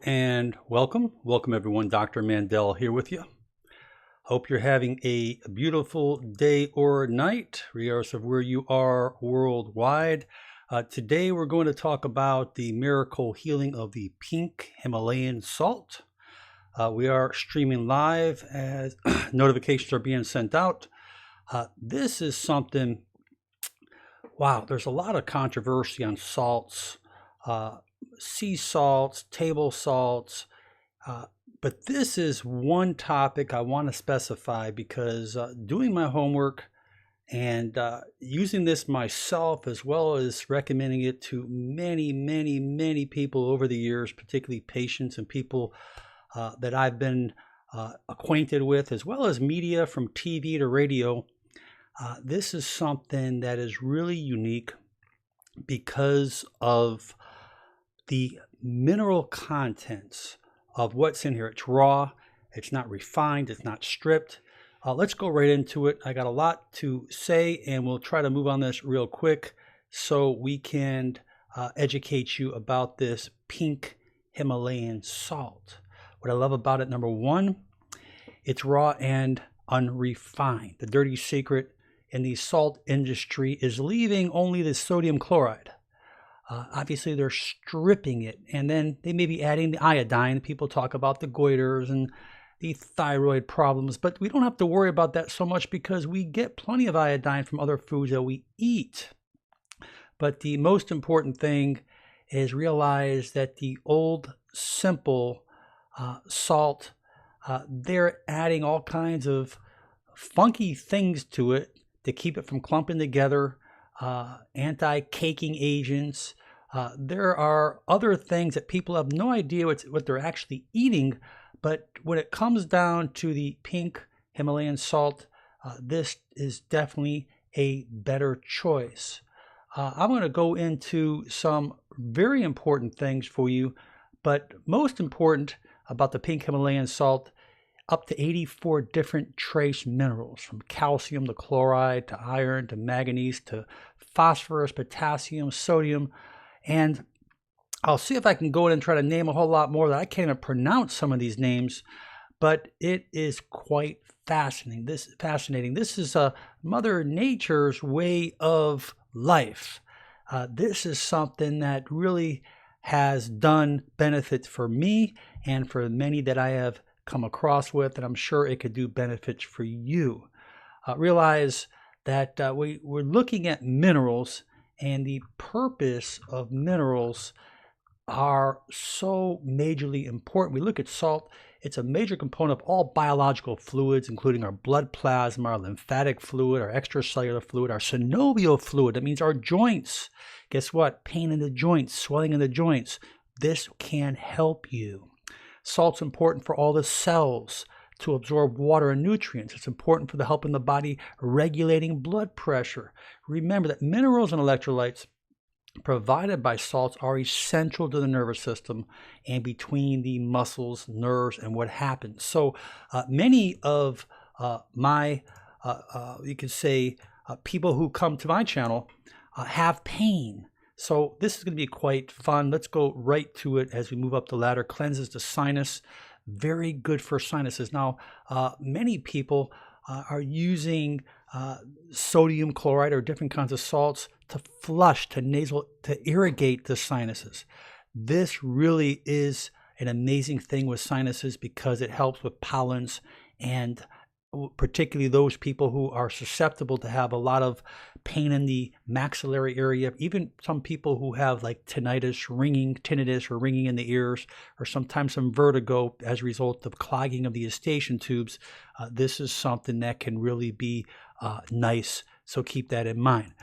and welcome. Welcome everyone. Dr. Mandel here with you. Hope you're having a beautiful day or night, regardless of where you are worldwide. Today we're going to talk about the miracle healing of the Pink Himalayan Salt. We are streaming live as notifications are being sent out. This is something, wow, there's a lot of controversy on salts. Sea salts, table salts, but this is one topic I want to specify because doing my homework and using this myself, as well as recommending it to many people over the years, particularly patients and people that I've been acquainted with, as well as media from TV to radio. This is something that is really unique because of the mineral contents of what's in here. It's raw, it's not refined, it's not stripped. Let's go right into it. I got a lot to say, and we'll try to move on this real quick so we can educate you about this Pink Himalayan salt. What I love about it, number one, it's raw and unrefined. The dirty secret in the salt industry is leaving only the sodium chloride. Obviously, they're stripping it, and then they may be adding the iodine. People talk about the goiters and the thyroid problems, but we don't have to worry about that so much because we get plenty of iodine from other foods that we eat. But the most important thing is realize that the old, simple salt, they're adding all kinds of funky things to it to keep it from clumping together. Anti-caking agents. There are other things that people have no idea what they're actually eating, but when it comes down to the Pink Himalayan salt, this is definitely a better choice. I'm going to go into some very important things for you, but most important about the Pink Himalayan salt, up to 84 different trace minerals, from calcium to chloride to iron to manganese to phosphorus, potassium, sodium, and I'll see if I can go in and try to name a whole lot more that I can't even pronounce some of these names, but it is quite fascinating. This is Mother Nature's way of life. This is something that really has done benefits for me and for many that I have come across with, and I'm sure it could do benefits for you. Realize that we're looking at minerals, and the purpose of minerals are so majorly important. We look at salt, it's a major component of all biological fluids, including our blood plasma, our lymphatic fluid, our extracellular fluid, our synovial fluid. That means our joints. Guess what? Pain in the joints, swelling in the joints. This can help you. Salt's important for all the cells to absorb water and nutrients. It's important for the help in the body regulating blood pressure. Remember that minerals and electrolytes provided by salts are essential to the nervous system and between the muscles, nerves, and what happens. So many of my, you could say, people who come to my channel have pain. So this is going to be quite fun. Let's go right to it as we move up the ladder. Cleanses the sinus. Very good for sinuses. Now, many people are using sodium chloride or different kinds of salts to flush, to irrigate the sinuses. This really is an amazing thing with sinuses because it helps with pollens, and particularly those people who are susceptible to have a lot of pain in the maxillary area, even some people who have like tinnitus or ringing in the ears, or sometimes some vertigo as a result of clogging of the eustachian tubes. This is something that can really be nice, so keep that in mind.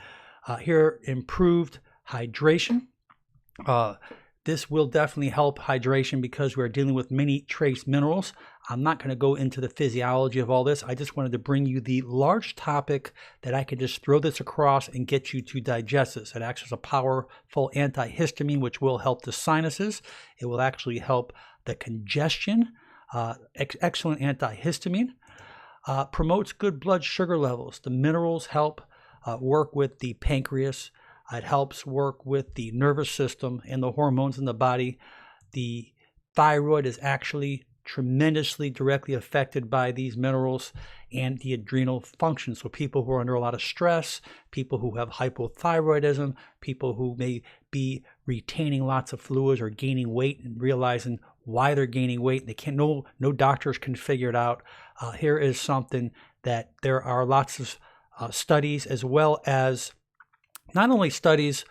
Here, improved hydration. This will definitely help hydration because we're dealing with many trace minerals. I'm not going to go into the physiology of all this. I just wanted to bring you the large topic that I could just throw this across and get you to digest this. It acts as a powerful antihistamine, which will help the sinuses. It will actually help the congestion. Excellent antihistamine. Promotes good blood sugar levels. The minerals help work with the pancreas. It helps work with the nervous system and the hormones in the body. The thyroid is actually tremendously directly affected by these minerals and the adrenal function. So people who are under a lot of stress, people who have hypothyroidism, people who may be retaining lots of fluids or gaining weight and realizing why they're gaining weight, they can't, no doctors can figure it out. Here is something that there are lots of studies, as well as not only studies,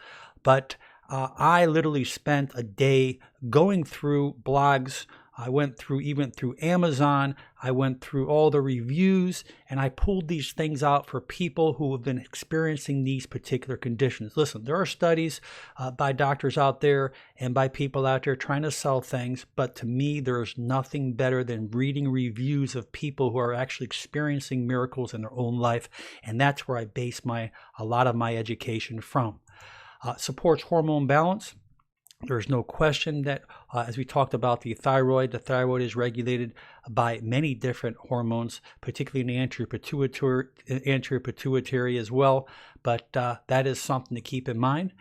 but I literally spent a day going through blogs. I went through even through Amazon. I went through all the reviews, and I pulled these things out for people who have been experiencing these particular conditions. Listen, there are studies by doctors out there and by people out there trying to sell things, but to me, there's nothing better than reading reviews of people who are actually experiencing miracles in their own life, and that's where I base a lot of my education from. Supports hormone balance. There's no question that, as we talked about the thyroid is regulated by many different hormones, particularly in the anterior pituitary as well. But that is something to keep in mind.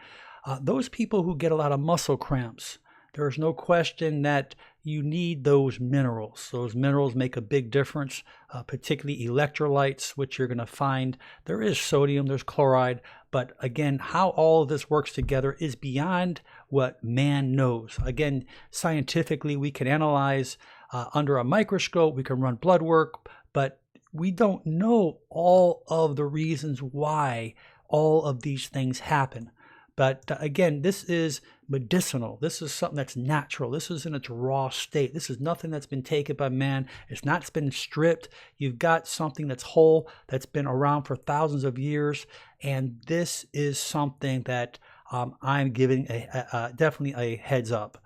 Those people who get a lot of muscle cramps, there's no question that you need those minerals. Those minerals make a big difference, particularly electrolytes, which you're going to find. There is sodium, there's chloride, but again, how all of this works together is beyond what man knows. Again, scientifically, we can analyze under a microscope, we can run blood work, but we don't know all of the reasons why all of these things happen. But again, this is medicinal. This is something that's natural. This is in its raw state. This is nothing that's been taken by man. It's not been stripped. You've got something that's whole, that's been around for thousands of years. And this is something that I'm giving definitely a heads up.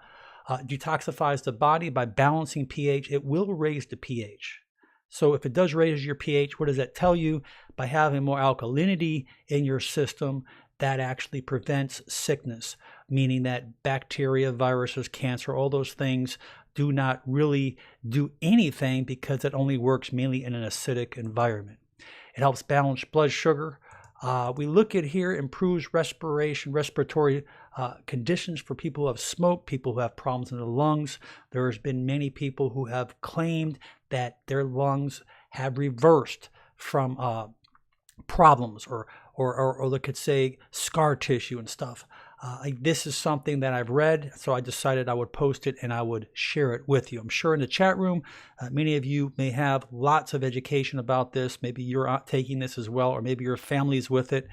Detoxifies the body by balancing pH. It will raise the pH. So if it does raise your pH, what does that tell you? By having more alkalinity in your system, that actually prevents sickness, meaning that bacteria, viruses, cancer, all those things do not really do anything because it only works mainly in an acidic environment. It helps balance blood sugar. We look at here, improves respiratory conditions for people who have smoke, people who have problems in the lungs. There's been many people who have claimed that their lungs have reversed from problems or they could say scar tissue and stuff. This is something that I've read, so I decided I would post it and I would share it with you. I'm sure in the chat room, many of you may have lots of education about this. Maybe you're taking this as well, or maybe your family's with it.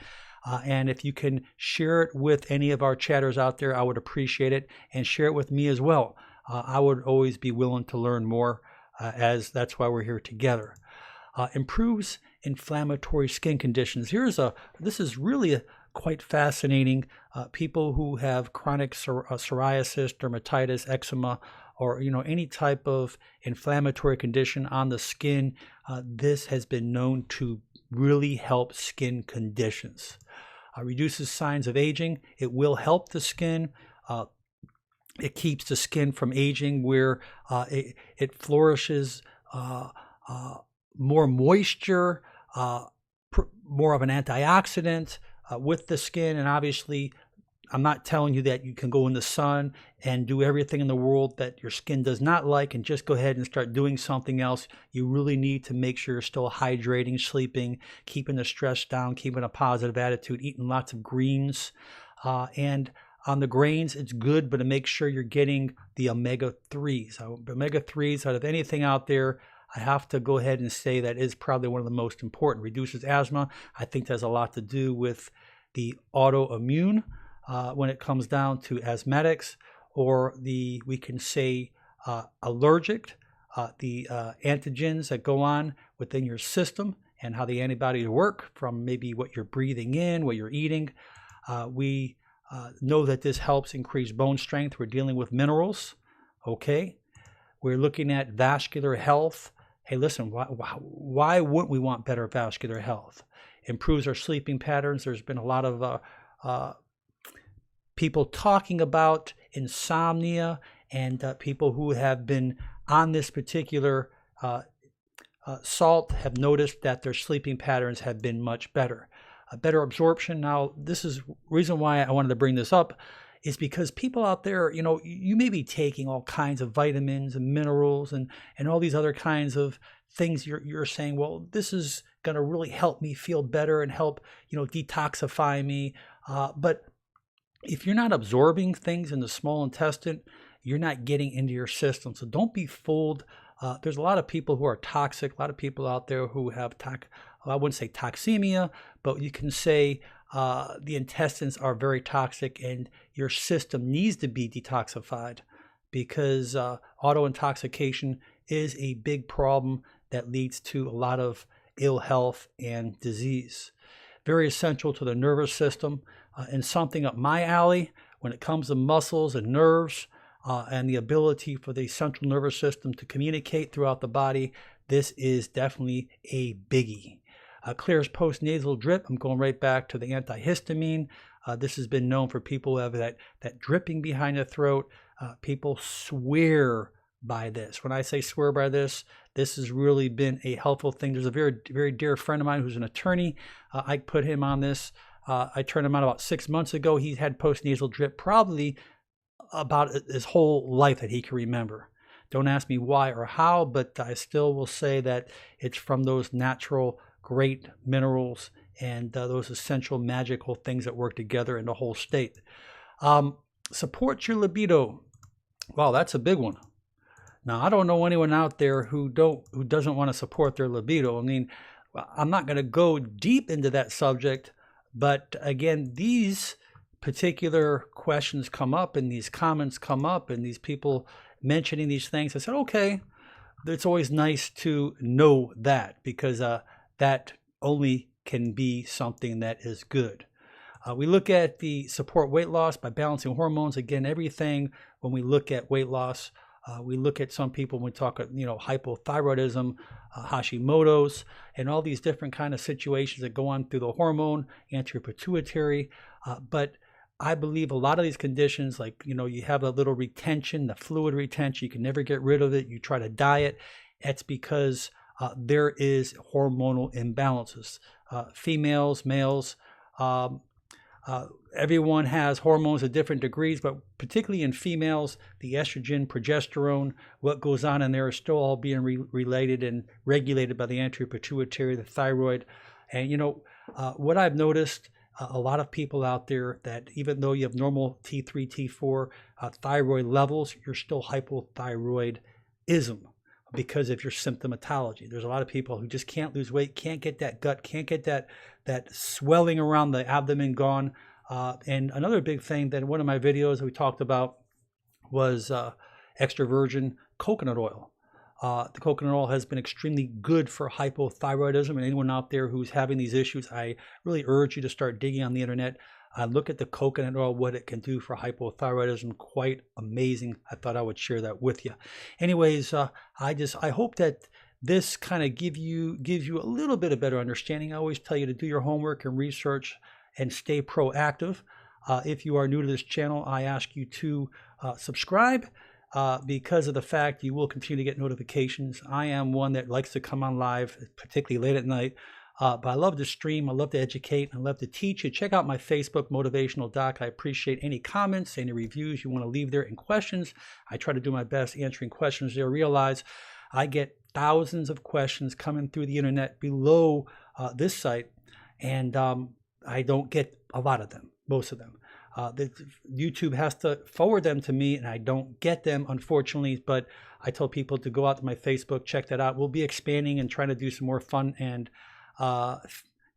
And if you can share it with any of our chatters out there, I would appreciate it, and share it with me as well. I would always be willing to learn more, as that's why we're here together. Improves inflammatory skin conditions. This is really quite fascinating. People who have chronic psoriasis, dermatitis, eczema, or any type of inflammatory condition on the skin, this has been known to really help skin conditions. Reduces signs of aging. It will help the skin. It keeps the skin from aging, where it flourishes more moisture, more of an antioxidant with the skin. And obviously, I'm not telling you that you can go in the sun and do everything in the world that your skin does not like and just go ahead and start doing something else. You really need to make sure you're still hydrating, sleeping, keeping the stress down, keeping a positive attitude, eating lots of greens. And on the grains, it's good, but to make sure you're getting the omega-3s. Omega-3s, out of anything out there, I have to go ahead and say that is probably one of the most important. Reduces asthma. I think that has a lot to do with the autoimmune when it comes down to asthmatics, or we can say allergic, the antigens that go on within your system and how the antibodies work from maybe what you're breathing in, what you're eating. We know that this helps increase bone strength. We're dealing with minerals, okay? We're looking at vascular health. Hey, listen, why wouldn't we want better vascular health? Improves our sleeping patterns. There's been a lot of people talking about insomnia, and people who have been on this particular salt have noticed that their sleeping patterns have been much better. Better absorption. Now, this is reason why I wanted to bring this up is because people out there, you may be taking all kinds of vitamins and minerals and all these other kinds of things. You're saying, well, this is going to really help me feel better and help, detoxify me. But if you're not absorbing things in the small intestine, you're not getting into your system. So don't be fooled. There's a lot of people who are toxic, a lot of people out there who have, I wouldn't say toxemia, but you can say the intestines are very toxic and your system needs to be detoxified, because auto-intoxication is a big problem that leads to a lot of ill health and disease. Very essential to the nervous system, and something up my alley when it comes to muscles and nerves and the ability for the central nervous system to communicate throughout the body. This is definitely a biggie. Clears post-nasal drip. I'm going right back to the antihistamine. This has been known for people who have that dripping behind the throat. People swear by this. When I say swear by this, this has really been a helpful thing. There's a very, very dear friend of mine who's an attorney. I put him on this. I turned him on about 6 months ago. He's had post-nasal drip probably about his whole life that he can remember. Don't ask me why or how, but I still will say that it's from those natural great minerals and those essential magical things that work together in the whole state. Support your libido. Wow, that's a big one. Now, I don't know anyone out there who doesn't want to support their libido. I mean, I'm not going to go deep into that subject, but again, these particular questions come up and these comments come up and these people mentioning these things. I said, okay, it's always nice to know that, because that only can be something that is good. We look at the support weight loss by balancing hormones. Again, everything when we look at weight loss, we look at some people when we talk, hypothyroidism, Hashimoto's, and all these different kind of situations that go on through the hormone, anterior pituitary. But I believe a lot of these conditions, like, you have a little retention, the fluid retention, you can never get rid of it. You try to diet. It's because there is hormonal imbalances. Females, males, everyone has hormones at different degrees, but particularly in females, the estrogen, progesterone, what goes on in there is still all being related and regulated by the anterior pituitary, the thyroid. And what I've noticed, a lot of people out there, that even though you have normal T3, T4 thyroid levels, you're still hypothyroidism because of your symptomatology. There's a lot of people who just can't lose weight, can't get that gut, can't get that swelling around the abdomen gone. And another big thing that in one of my videos we talked about was extra virgin coconut oil. The coconut oil has been extremely good for hypothyroidism, and anyone out there who's having these issues, I really urge you to start digging on the internet. Look at the coconut oil, what it can do for hypothyroidism. Quite amazing. I thought I would share that with you. Anyways, I hope that this kind of gives you a little bit of better understanding. I always tell you to do your homework and research and stay proactive. If you are new to this channel, I ask you to subscribe. Because of the fact you will continue to get notifications. I am one that likes to come on live, particularly late at night. But I love to stream, I love to educate, I love to teach you. Check out my Facebook, Motivational Doc. I appreciate any comments, any reviews you want to leave there, and questions. I try to do my best answering questions there. Realize I get thousands of questions coming through the internet below this site, and I don't get a lot of them, most of them. YouTube has to forward them to me, and I don't get them, unfortunately, but I tell people to go out to my Facebook, check that out. We'll be expanding and trying to do some more fun and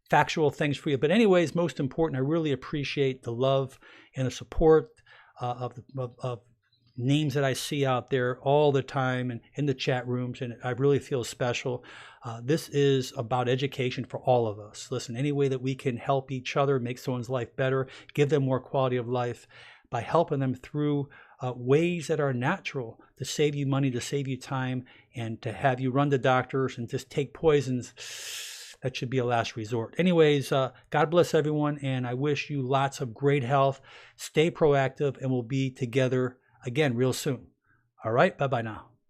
factual things for you. But anyways, most important, I really appreciate the love and the support of names that I see out there all the time and in the chat rooms, and I really feel special. This is about education for all of us. Listen, any way that we can help each other, make someone's life better, give them more quality of life by helping them through ways that are natural to save you money, to save you time, and to have you run to doctors and just take poisons, that should be a last resort. Anyways, God bless everyone, and I wish you lots of great health. Stay proactive, and we'll be together again real soon. All right, bye-bye now.